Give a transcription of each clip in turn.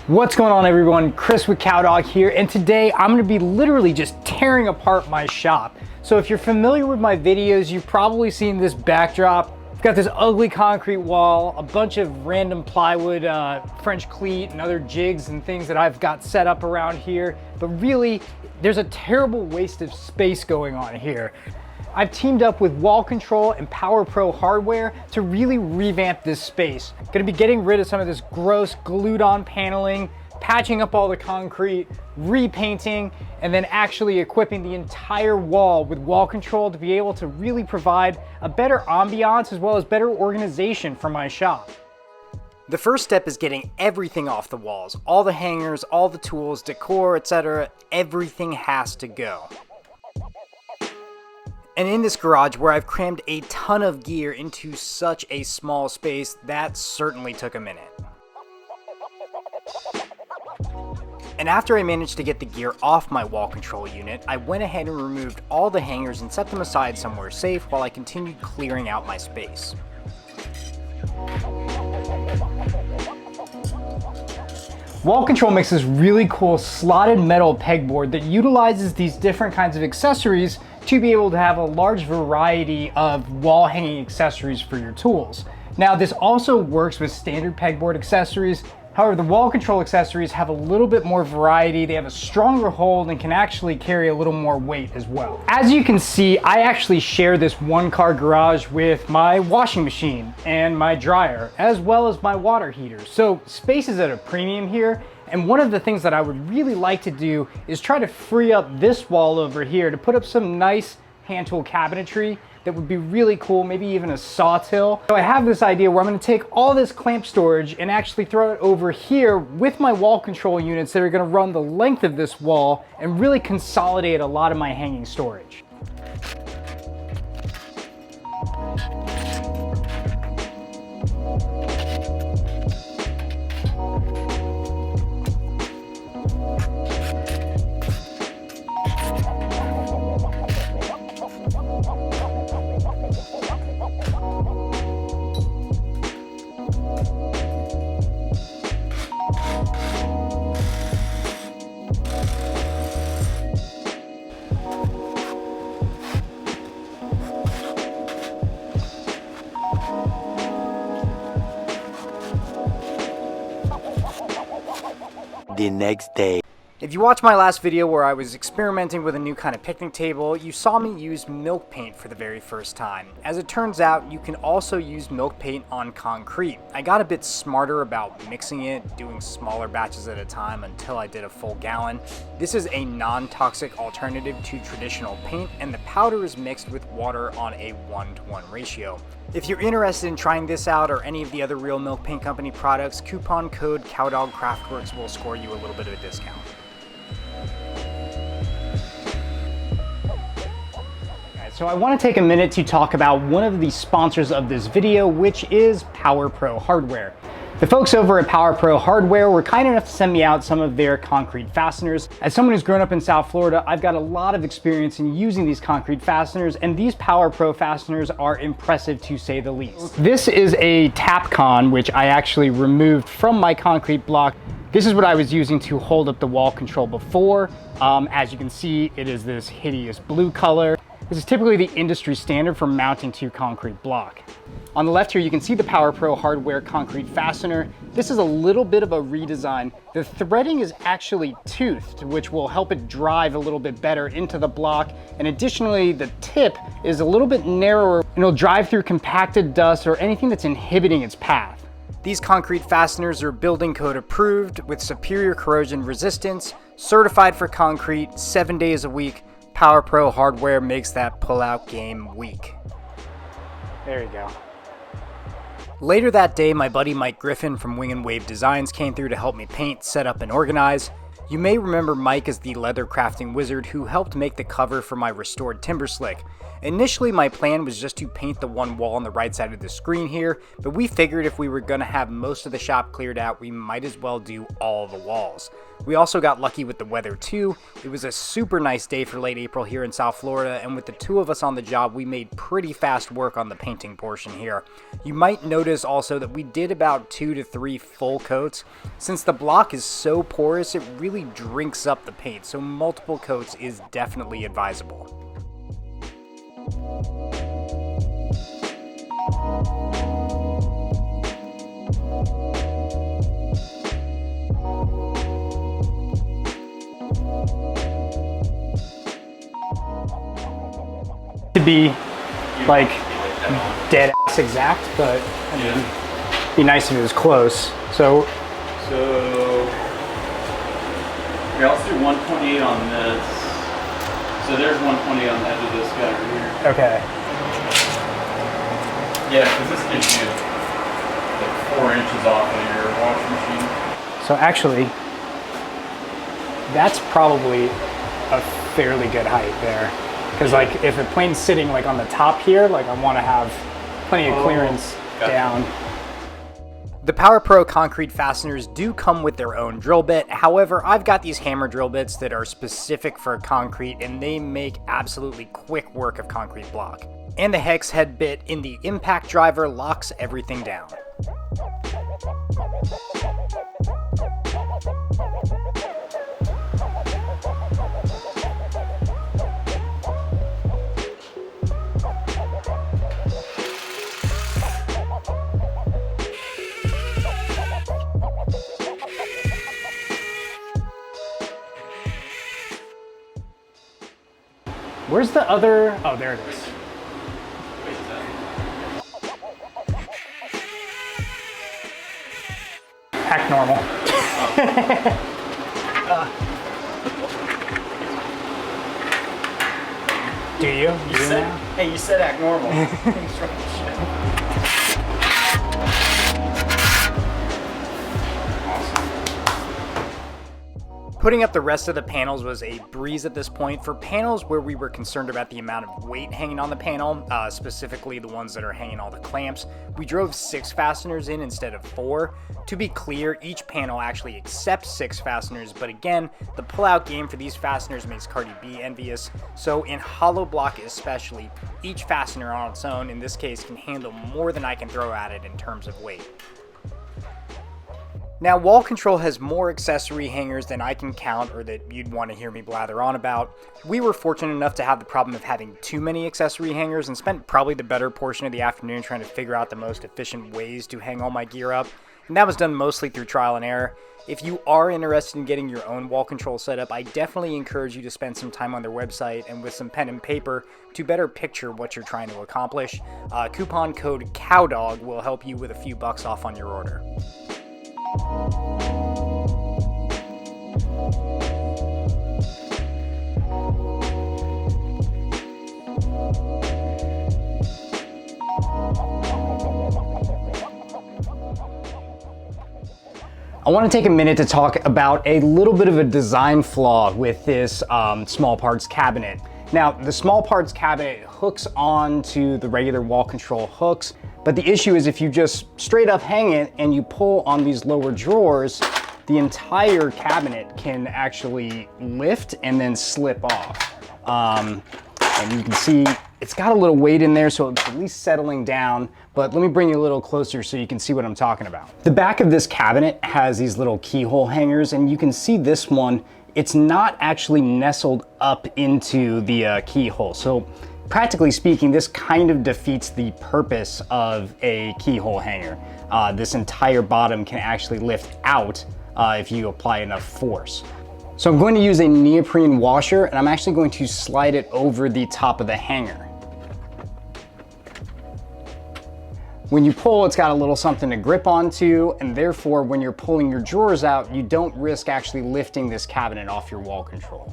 What's going on, everyone? Chris with Cowdog here, and today I'm going to be literally just tearing apart my shop. So if you're familiar with my videos, you've probably seen this backdrop. I've got this ugly concrete wall, a bunch of random plywood, French cleat and other jigs and things that I've got set up around here, but really there's a terrible waste of space going on here. I've teamed up with Wall Control and PowerPro Hardware to really revamp this space. Gonna be getting rid of some of this gross glued on paneling, patching up all the concrete, repainting, and then actually equipping the entire wall with Wall Control to be able to really provide a better ambiance as well as better organization for my shop. The first step is getting everything off the walls. All the hangers, all the tools, decor, etc. Everything has to go. And in this garage where I've crammed a ton of gear into such a small space, that certainly took a minute. And after I managed to get the gear off my wall control unit, I went ahead and removed all the hangers and set them aside somewhere safe while I continued clearing out my space. Wall Control makes this really cool slotted metal pegboard that utilizes these different kinds of accessories to be able to have a large variety of wall hanging accessories for your tools. Now, this also works with standard pegboard accessories. However, the Wall Control accessories have a little bit more variety. They have a stronger hold and can actually carry a little more weight as well. As you can see, I actually share this one-car garage with my washing machine and my dryer, as well as my water heater. So space is at a premium here. And one of the things that I would really like to do is try to free up this wall over here to put up some nice hand tool cabinetry that would be really cool, maybe even a sawtill. So I have this idea where I'm gonna take all this clamp storage and actually throw it over here with my wall control units that are gonna run the length of this wall and really consolidate a lot of my hanging storage. The next day. If you watched my last video where I was experimenting with a new kind of picnic table, you saw me use milk paint for the very first time. As it turns out, you can also use milk paint on concrete. I got a bit smarter about mixing it, doing smaller batches at a time until I did a full gallon. This is a non-toxic alternative to traditional paint, and the powder is mixed with water on a 1-to-1 ratio. If you're interested in trying this out or any of the other Real Milk Paint Company products, coupon code CowdogCraftworks will score you a little bit of a discount. So I want to take a minute to talk about one of the sponsors of this video, which is PowerPro Hardware. The folks over at PowerPro Hardware were kind enough to send me out some of their concrete fasteners. As someone who's grown up in South Florida, I've got a lot of experience in using these concrete fasteners, and these PowerPro fasteners are impressive to say the least. This is a Tapcon, which I actually removed from my concrete block. This is what I was using to hold up the wall control before. As you can see, it is this hideous blue color. This is typically the industry standard for mounting to concrete block. On the left here, you can see the PowerPro Hardware concrete fastener. This is a little bit of a redesign. The threading is actually toothed, which will help it drive a little bit better into the block. And additionally, the tip is a little bit narrower and it'll drive through compacted dust or anything that's inhibiting its path. These concrete fasteners are building code approved with superior corrosion resistance, certified for concrete, 7 days a week. PowerPro Hardware makes that pull-out game weak. There you go. Later that day, my buddy Mike Griffin from Wing and Wave Designs came through to help me paint, set up, and organize. You may remember Mike as the leather crafting wizard who helped make the cover for my restored timber slick. Initially, my plan was just to paint the one wall on the right side of the screen here, but we figured if we were going to have most of the shop cleared out, we might as well do all the walls. We also got lucky with the weather too. It was a super nice day for late April here in South Florida, and with the two of us on the job, we made pretty fast work on the painting portion here. You might notice also that we did about 2 to 3 full coats. Since the block is so porous, it really drinks up the paint, so multiple coats is definitely advisable. To be like dead ass exact, but I mean, it'd be nice if it was close. So here, let's do 128 on this. So there's 128 on the edge of this guy right here. Okay. Yeah, because this gives you like 4 inches off of your washing machine. So actually, that's probably a fairly good height there. Because like if a plane's sitting like on the top here, like I want to have plenty of clearance down. The PowerPro concrete fasteners do come with their own drill bit. However, I've got these hammer drill bits that are specific for concrete and they make absolutely quick work of concrete block. And the hex head bit in the impact driver locks everything down. Where's the other? Oh, there it is. Act normal. Do you? Hey, you said act normal. Putting up the rest of the panels was a breeze at this point. For panels where we were concerned about the amount of weight hanging on the panel, specifically the ones that are hanging all the clamps, we drove 6 fasteners in instead of 4. To be clear, each panel actually accepts 6 fasteners, but again, the pull-out game for these fasteners makes Cardi B envious. So in hollow block especially, each fastener on its own, in this case, can handle more than I can throw at it in terms of weight. Now, Wall Control has more accessory hangers than I can count or that you'd want to hear me blather on about. We were fortunate enough to have the problem of having too many accessory hangers and spent probably the better portion of the afternoon trying to figure out the most efficient ways to hang all my gear up, and that was done mostly through trial and error. If you are interested in getting your own Wall Control setup, I definitely encourage you to spend some time on their website and with some pen and paper to better picture what you're trying to accomplish. Coupon code COWDOG will help you with a few bucks off on your order. I want to take a minute to talk about a little bit of a design flaw with this small parts cabinet. Now, the small parts cabinet hooks on to the regular Wall Control hooks, but the issue is if you just straight up hang it and you pull on these lower drawers, the entire cabinet can actually lift and then slip off. And you can see it's got a little weight in there, so it's at least settling down, but let me bring you a little closer so you can see what I'm talking about. The back of this cabinet has these little keyhole hangers, and you can see this one, it's not actually nestled up into the keyhole. So practically speaking, this kind of defeats the purpose of a keyhole hanger. This entire bottom can actually lift out if you apply enough force. So I'm going to use a neoprene washer, and I'm actually going to slide it over the top of the hanger. When you pull, it's got a little something to grip onto, and therefore when you're pulling your drawers out, you don't risk actually lifting this cabinet off your Wall Control.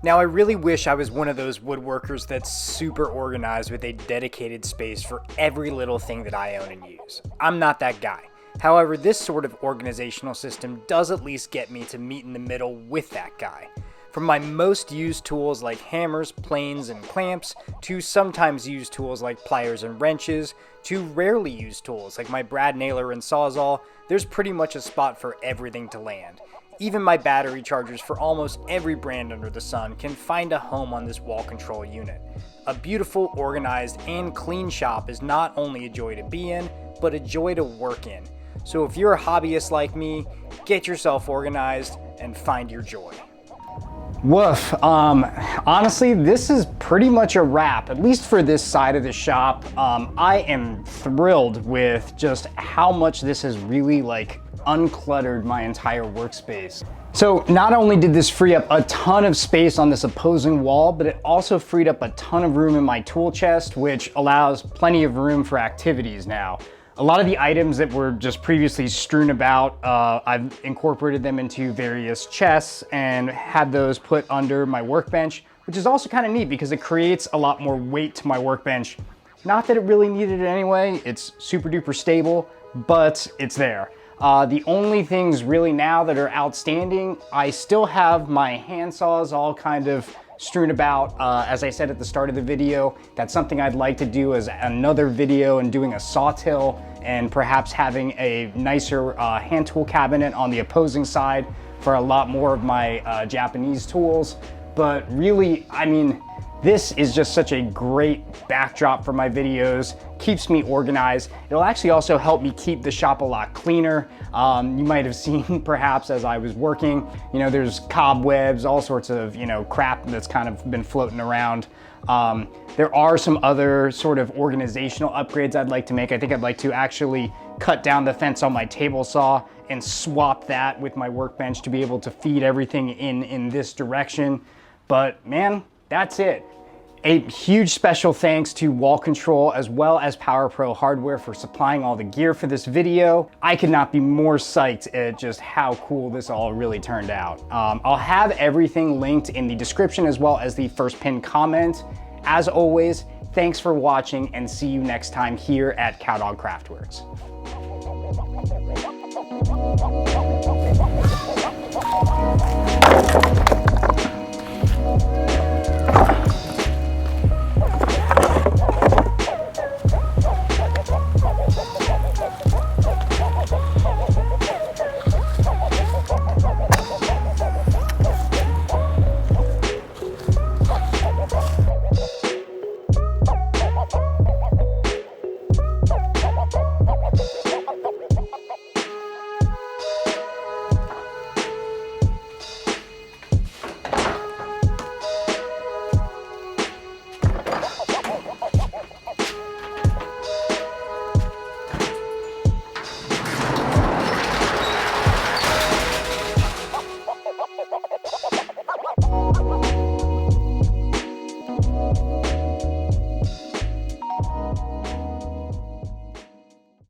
Now, I really wish I was one of those woodworkers that's super organized with a dedicated space for every little thing that I own and use. I'm not that guy. However, this sort of organizational system does at least get me to meet in the middle with that guy. From my most used tools like hammers, planes, and clamps, to sometimes used tools like pliers and wrenches, to rarely used tools like my brad nailer and sawzall, there's pretty much a spot for everything to land. Even my battery chargers for almost every brand under the sun can find a home on this Wall Control unit. A beautiful, organized, and clean shop is not only a joy to be in, but a joy to work in. So if you're a hobbyist like me, get yourself organized and find your joy. Woof. Honestly, this is pretty much a wrap, at least for this side of the shop. I am thrilled with just how much this has really uncluttered my entire workspace. So not only did this free up a ton of space on this opposing wall, but it also freed up a ton of room in my tool chest, which allows plenty of room for activities now. A lot of the items that were just previously strewn about, I've incorporated them into various chests and had those put under my workbench, which is also kind of neat because it creates a lot more weight to my workbench. Not that it really needed it anyway, it's super duper stable, but it's there. The only things really now that are outstanding, I still have my hand saws all kind of strewn about. As I said at the start of the video, that's something I'd like to do as another video, and doing a sawtill and perhaps having a nicer hand tool cabinet on the opposing side for a lot more of my Japanese tools. But really, I mean, this is just such a great backdrop for my videos, keeps me organized. It'll actually also help me keep the shop a lot cleaner. You might have seen perhaps as I was working, there's cobwebs, all sorts of, crap that's kind of been floating around. There are some other sort of organizational upgrades I'd like to make. I think I'd like to actually cut down the fence on my table saw and swap that with my workbench to be able to feed everything in this direction. But man, that's it. A huge special thanks to Wall Control as well as PowerPro Hardware for supplying all the gear for this video. I could not be more psyched at just how cool this all really turned out. I'll have everything linked in the description as well as the first pinned comment. As always, thanks for watching and see you next time here at Cowdog Craftworks.